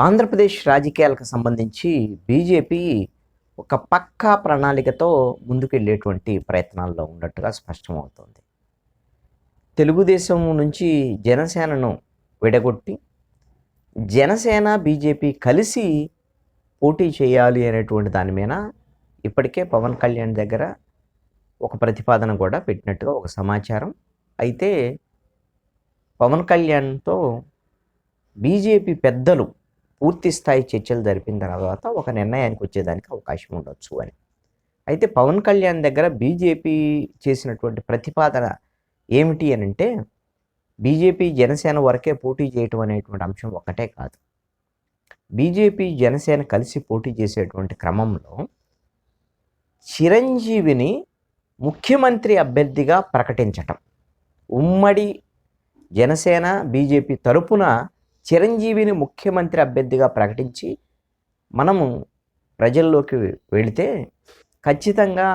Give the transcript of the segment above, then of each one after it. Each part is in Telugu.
ఆంధ్రప్రదేశ్ రాజకీయాలకు సంబంధించి బీజేపీ ఒక పక్కా ప్రణాళికతో ముందుకెళ్ళేటువంటి ప్రయత్నాల్లో ఉన్నట్టుగా స్పష్టమవుతోంది. తెలుగుదేశం నుంచి జనసేనను విడగొట్టి, జనసేన, బీజేపీ కలిసి పోటీ చేయాలి అనేటువంటి దాని మీద ఇప్పటికే పవన్ కళ్యాణ్ దగ్గర ఒక ప్రతిపాదన కూడా పెట్టినట్టుగా ఒక సమాచారం. అయితే పవన్ కళ్యాణ్తో బీజేపీ పెద్దలు పూర్తి స్థాయి చర్చలు జరిపిన తర్వాత ఒక నిర్ణయానికి వచ్చేదానికి అవకాశం ఉండొచ్చు అని. అయితే పవన్ కళ్యాణ్ దగ్గర బీజేపీ చేసినటువంటి ప్రతిపాదన ఏమిటి అని అంటే, బీజేపీ జనసేన వరకే పోటీ చేయటం అనేటువంటి అంశం ఒక్కటే కాదు. బీజేపీ జనసేన కలిసి పోటీ చేసేటువంటి క్రమంలో చిరంజీవిని ముఖ్యమంత్రి అభ్యర్థిగా ప్రకటించటం, ఉమ్మడి జనసేన బీజేపీ తరపున చిరంజీవిని ముఖ్యమంత్రి అభ్యర్థిగా ప్రకటించి మనము ప్రజల్లోకి వెళితే ఖచ్చితంగా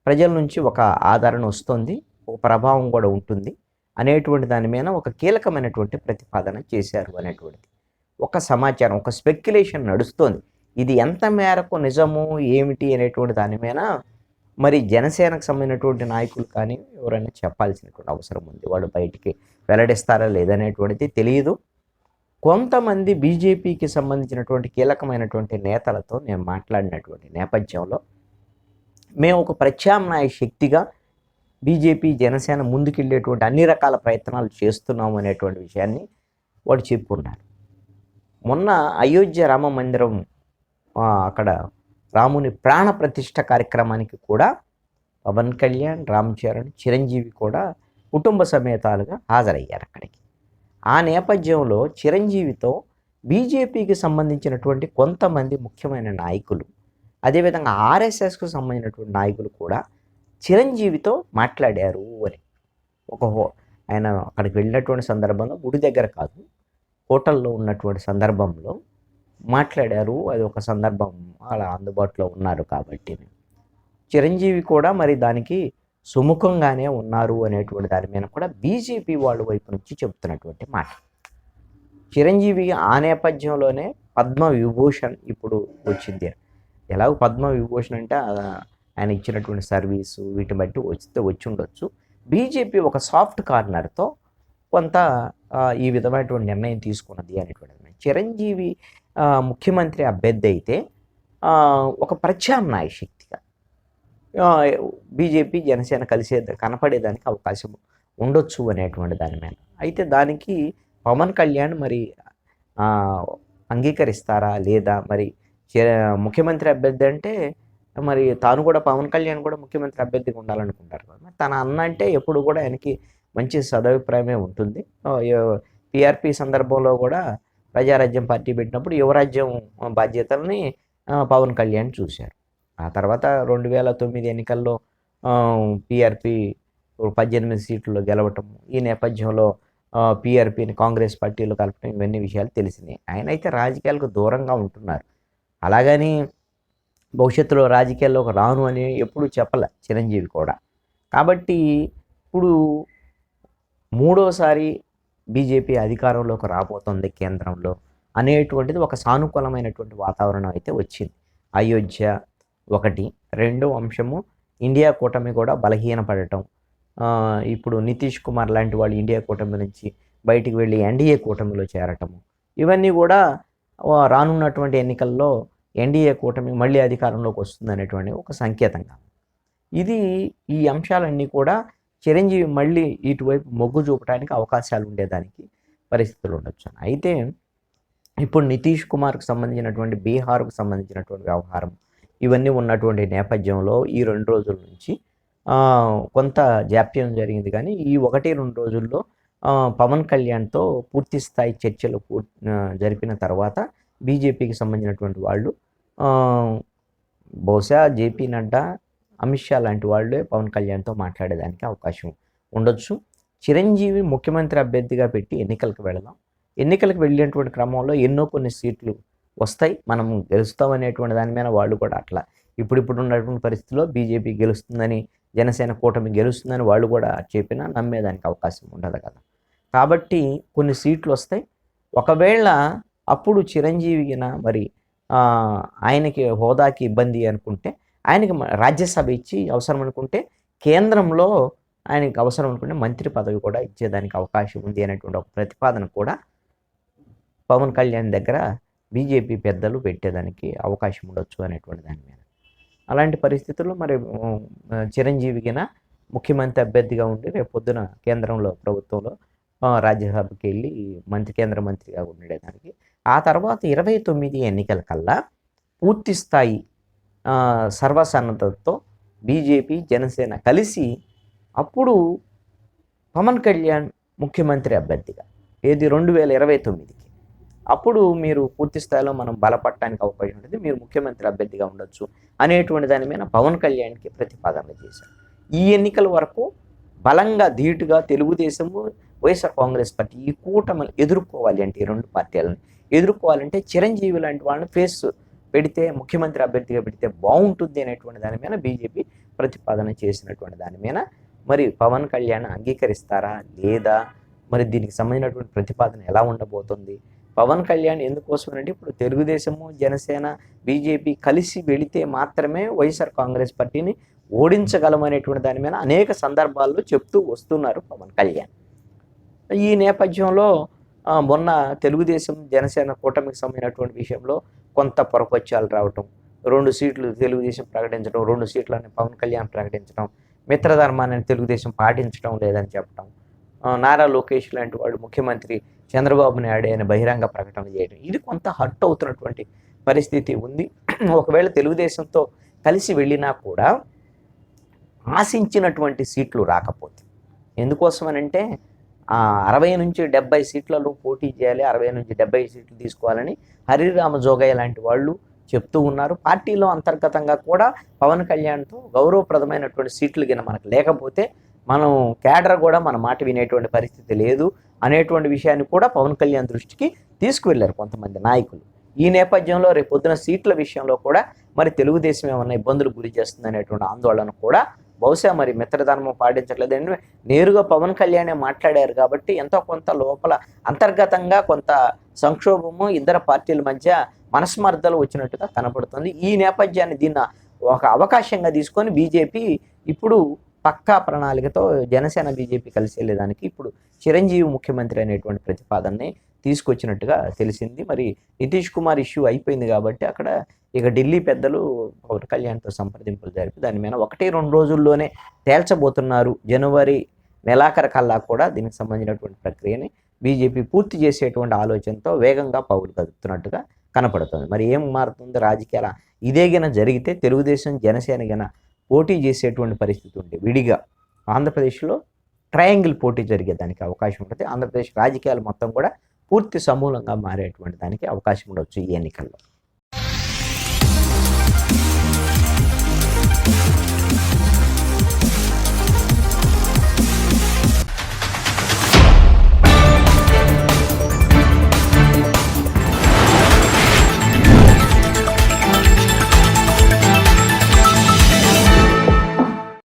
ప్రజల నుంచి ఒక ఆదరణ వస్తుంది, ఒక ప్రభావం కూడా ఉంటుంది అనేటువంటి దాని మీద ఒక కీలకమైనటువంటి ప్రతిపాదన చేశారు అనేటువంటిది ఒక సమాచారం, ఒక స్పెక్యులేషన్ నడుస్తోంది. ఇది ఎంత మేరకు నిజము ఏమిటి అనేటువంటి దాని మీద మరి జనసేనకు సంబంధించినటువంటి నాయకులు కానీ ఎవరైనా చెప్పాల్సినటువంటి అవసరం ఉంది. వాళ్ళు బయటికి వెల్లడిస్తారా లేదనేటువంటిది తెలియదు. కొంతమంది బీజేపీకి సంబంధించినటువంటి కీలకమైనటువంటి నేతలతో నేను మాట్లాడినటువంటి నేపథ్యంలో మేము ఒక ప్రత్యామ్నాయ శక్తిగా బీజేపీ జనసేన ముందుకెళ్ళేటువంటి అన్ని రకాల ప్రయత్నాలు చేస్తున్నాము అనేటువంటి విషయాన్ని వాడు చెప్పుకున్నారు. మొన్న అయోధ్య రామ మందిరం అక్కడ రాముని ప్రాణ ప్రతిష్ఠ కార్యక్రమానికి కూడా పవన్ కళ్యాణ్, రామ్ చరణ్, చిరంజీవి కూడా కుటుంబ సమేతాలుగా హాజరయ్యారు అక్కడికి. ఆ నేపథ్యంలో చిరంజీవితో బీజేపీకి సంబంధించినటువంటి కొంతమంది ముఖ్యమైన నాయకులు, అదేవిధంగా ఆర్ఎస్ఎస్కు సంబంధించినటువంటి నాయకులు కూడా చిరంజీవితో మాట్లాడారు అని ఆయన అక్కడికి వెళ్ళినటువంటి సందర్భంలో, గుడి దగ్గర కాదు, హోటల్లో ఉన్నటువంటి సందర్భంలో మాట్లాడారు. అది ఒక సందర్భం, అలా అందుబాటులో ఉన్నారు కాబట్టి చిరంజీవి కూడా మరి దానికి సుముఖంగానే ఉన్నారు అనేటువంటి దాని మీద కూడా బీజేపీ వాళ్ళ వైపు నుంచి చెబుతున్నటువంటి మాట. చిరంజీవి ఆ నేపథ్యంలోనే పద్మ విభూషణ్ ఇప్పుడు వచ్చింది. ఎలాగో పద్మ విభూషణ్ అంటే ఆయన ఇచ్చినటువంటి సర్వీసు వీటిని బట్టి వచ్చి ఉండొచ్చు. బీజేపీ ఒక సాఫ్ట్ కార్నర్తో కొంత ఈ విధమైనటువంటి నిర్ణయం తీసుకున్నది అనేటువంటిది. చిరంజీవి ముఖ్యమంత్రి అభ్యర్థి అయితే ఒక ప్రత్యామ్నాయ శక్తిగా బీజేపీ జనసేన కలిసే కనపడేదానికి అవకాశం ఉండొచ్చు అనేటువంటి దాని మీద. అయితే దానికి పవన్ కళ్యాణ్ మరి అంగీకరిస్తారా లేదా? మరి ముఖ్యమంత్రి అభ్యర్థి అంటే మరి తాను కూడా, పవన్ కళ్యాణ్ కూడా ముఖ్యమంత్రి అభ్యర్థిగా ఉండాలనుకుంటారు కదా. తన అన్న అంటే ఎప్పుడు కూడా ఆయనకి మంచి సదభిప్రాయమే ఉంటుంది. పిఆర్పి సందర్భంలో కూడా ప్రజారాజ్యం పార్టీ పెట్టినప్పుడు యువరాజ్యం బాధ్యతల్ని పవన్ కళ్యాణ్ చూశారు. ఆ తర్వాత 2009 ఎన్నికల్లో పిఆర్పి 18 సీట్లలో గెలవటం, ఈ నేపథ్యంలో పిఆర్పిని కాంగ్రెస్ పార్టీలో కలపటం, ఇవన్నీ విషయాలు తెలిసినాయి. ఆయన అయితే రాజకీయాలకు దూరంగా ఉంటున్నారు. అలాగని భవిష్యత్తులో రాజకీయాల్లోకి రాను అని ఎప్పుడూ చెప్పలే చిరంజీవి కూడా. కాబట్టి ఇప్పుడు మూడోసారి బీజేపీ అధికారంలోకి రాబోతుంది కేంద్రంలో అనేటువంటిది ఒక సానుకూలమైనటువంటి వాతావరణం అయితే వచ్చింది. అయోధ్య ఒకటి, రెండో అంశము ఇండియా కూటమి కూడా బలహీనపడటం. ఇప్పుడు నితీష్ కుమార్ లాంటి వాళ్ళు ఇండియా కూటమి నుంచి బయటికి వెళ్ళి ఎన్డీఏ కూటమిలో చేరటము, ఇవన్నీ కూడా రానున్నటువంటి ఎన్నికల్లో ఎన్డీఏ కూటమి మళ్ళీ అధికారంలోకి వస్తుంది అనేటువంటి ఒక సంకేతంగా. ఈ అంశాలన్నీ కూడా చిరంజీవి మళ్ళీ ఇటువైపు మొగ్గు చూపడానికి అవకాశాలు ఉండేదానికి పరిస్థితులు ఉండొచ్చు. అయితే ఇప్పుడు నితీష్ కుమార్కు సంబంధించినటువంటి బీహార్కు సంబంధించినటువంటి వ్యవహారం ఇవన్నీ ఉన్నటువంటి నేపథ్యంలో ఈ 2 రోజుల నుంచి కొంత జాప్యం జరిగింది. కానీ ఈ 1-2 రోజుల్లో పవన్ కళ్యాణ్తో పూర్తి స్థాయి చర్చలు జరిపిన తర్వాత బీజేపీకి సంబంధించినటువంటి వాళ్ళు, బహుశా జేపీ నడ్డా, అమిత్ షా లాంటి వాళ్ళే పవన్ కళ్యాణ్తో మాట్లాడేదానికి అవకాశం ఉండొచ్చు. చిరంజీవి ముఖ్యమంత్రి అభ్యర్థిగా పెట్టి ఎన్నికలకు వెళదాం, ఎన్నికలకు వెళ్ళినటువంటి క్రమంలో కొన్ని సీట్లు వస్తాయి, మనం గెలుస్తాం అనేటువంటి దాని మీద వాళ్ళు కూడా అట్లా ఇప్పుడు ఉన్నటువంటి పరిస్థితుల్లో బీజేపీ గెలుస్తుందని, జనసేన కూటమి గెలుస్తుందని వాళ్ళు కూడా చెప్పినా నమ్మేదానికి అవకాశం ఉండదు కదా. కాబట్టి కొన్ని సీట్లు వస్తాయి. ఒకవేళ అప్పుడు చిరంజీవిగిన మరి ఆయనకి హోదాకి ఇబ్బంది అనుకుంటే ఆయనకి రాజ్యసభ ఇచ్చి అవసరం అనుకుంటే కేంద్రంలో ఆయనకి అవసరం అనుకుంటే మంత్రి పదవి కూడా ఇచ్చేదానికి అవకాశం ఉంది అనేటువంటి ఒక ప్రతిపాదన కూడా పవన్ కళ్యాణ్ దగ్గర బీజేపీ పెద్దలు పెట్టేదానికి అవకాశం ఉండొచ్చు అనేటువంటి దాని మీద. అలాంటి పరిస్థితుల్లో మరి చిరంజీవికిన ముఖ్యమంత్రి అభ్యర్థిగా ఉండి రేపు పొద్దున కేంద్రంలో ప్రభుత్వంలో రాజ్యసభకి వెళ్ళి కేంద్ర మంత్రిగా ఉండేదానికి. ఆ తర్వాత 29 ఎన్నికల కల్లా పూర్తి స్థాయి సర్వసన్నద్ధతతో బీజేపీ జనసేన కలిసి అప్పుడు పవన్ కళ్యాణ్ ముఖ్యమంత్రి అభ్యర్థిగా 2029కి అప్పుడు మీరు పూర్తి స్థాయిలో మనం బలపడటానికి అవకాశం ఉంటుంది, మీరు ముఖ్యమంత్రి అభ్యర్థిగా ఉండొచ్చు అనేటువంటి దాని మీద పవన్ కళ్యాణ్కి ప్రతిపాదనలు చేశారు. ఈ ఎన్నికల వరకు బలంగా ధీటుగా తెలుగుదేశము వైఎస్ఆర్ కాంగ్రెస్ పార్టీ ఈ కూటమిని ఎదుర్కోవాలి అంటే ఈ రెండు పార్టీలను ఎదుర్కోవాలంటే చిరంజీవి లాంటి వాళ్ళని ఫేస్ పెడితే ముఖ్యమంత్రి అభ్యర్థిగా పెడితే బాగుంటుంది అనేటువంటి దాని మీద బీజేపీ ప్రతిపాదన చేసినటువంటి దాని మీద మరి పవన్ కళ్యాణ్ అంగీకరిస్తారా లేదా, మరి దీనికి సంబంధించినటువంటి ప్రతిపాదన ఎలా ఉండబోతుంది? పవన్ కళ్యాణ్ ఎందుకోసం అంటే ఇప్పుడు తెలుగుదేశము జనసేన బీజేపీ కలిసి వెళితే మాత్రమే వైఎస్ఆర్ కాంగ్రెస్ పార్టీని ఓడించగలమనేటువంటి దాని మీద అనేక సందర్భాల్లో చెప్తూ వస్తున్నారు పవన్ కళ్యాణ్. ఈ నేపథ్యంలో మొన్న తెలుగుదేశం జనసేన కూటమికి సంబంధించినటువంటి విషయంలో కొంత పొరపచ్చాలు రావటం, 2 సీట్లు తెలుగుదేశం ప్రకటించడం, 2 సీట్లని పవన్ కళ్యాణ్ ప్రకటించడం, మిత్రధర్మాన్ని తెలుగుదేశం పాటించడం లేదని చెప్పడం, నారా లోకేష్ లాంటి వాడు ముఖ్యమంత్రి చంద్రబాబు నాయుడు ఆయన బహిరంగ ప్రకటన చేయడం, ఇది కొంత హర్ట్ అవుతున్నటువంటి పరిస్థితి ఉంది. ఒకవేళ తెలుగుదేశంతో కలిసి వెళ్ళినా కూడా ఆశించినటువంటి సీట్లు రాకపోతే, ఎందుకోసమనంటే 60 నుంచి 70 సీట్లలో పోటీ చేయాలి, 60 నుంచి 70 సీట్లు తీసుకోవాలని హరిరామ జోగయ్య లాంటి వాళ్ళు చెప్తూ ఉన్నారు. పార్టీలో అంతర్గతంగా కూడా పవన్ కళ్యాణ్తో గౌరవప్రదమైనటువంటి సీట్లు కింద మనకు లేకపోతే మనం కేడర్ కూడా మన మాట వినేటువంటి పరిస్థితి లేదు అనేటువంటి విషయాన్ని కూడా పవన్ కళ్యాణ్ దృష్టికి తీసుకువెళ్ళారు కొంతమంది నాయకులు. ఈ నేపథ్యంలో రేపు పొద్దున సీట్ల విషయంలో కూడా మరి తెలుగుదేశం ఏమన్నా ఇబ్బందులు గురి చేస్తుంది అనేటువంటి ఆందోళన కూడా బహుశా మరి మిత్రధర్మం పాటించట్లేదండి. నేరుగా పవన్ కళ్యాణే మాట్లాడారు కాబట్టి ఎంతో కొంత లోపల అంతర్గతంగా కొంత సంక్షోభము ఇద్దరు పార్టీల మధ్య మనస్మర్ధలు వచ్చినట్టుగా కనపడుతుంది. ఈ నేపథ్యాన్ని దీన్ని ఒక అవకాశంగా తీసుకొని బీజేపీ ఇప్పుడు పక్కా ప్రణాళికతో జనసేన బీజేపీ కలిసి వెళ్ళేదానికి ఇప్పుడు చిరంజీవి ముఖ్యమంత్రి అనేటువంటి ప్రతిపాదనని తీసుకొచ్చినట్టుగా తెలిసింది. మరి నితీష్ కుమార్ ఇష్యూ అయిపోయింది కాబట్టి అక్కడ ఇక ఢిల్లీ పెద్దలు పవన్ కళ్యాణ్తో సంప్రదింపులు జరిపి దాని మీద 1-2 రోజుల్లోనే తేల్చబోతున్నారు. జనవరి నెలాఖరు కల్లా కూడా దీనికి సంబంధించినటువంటి ప్రక్రియని బీజేపీ పూర్తి చేసేటువంటి ఆలోచనతో వేగంగా పౌరులు కదుపుతున్నట్టుగా కనపడుతుంది. మరి ఏం మారుతుంది రాజకీయాల ఇదే గిన జరిగితే తెలుగుదేశం జనసేన గిన పోటీ చేసేటువంటి పరిస్థితి ఉంటే విడిగా ఆంధ్రప్రదేశ్లో ట్రయాంగిల్ పోటీ జరిగేదానికి అవకాశం ఉంటుంది. ఆంధ్రప్రదేశ్ రాజకీయాలు మొత్తం కూడా పూర్తి సమూలంగా మారేటువంటి దానికి అవకాశం ఉండవచ్చు ఈ ఎన్నికల్లో.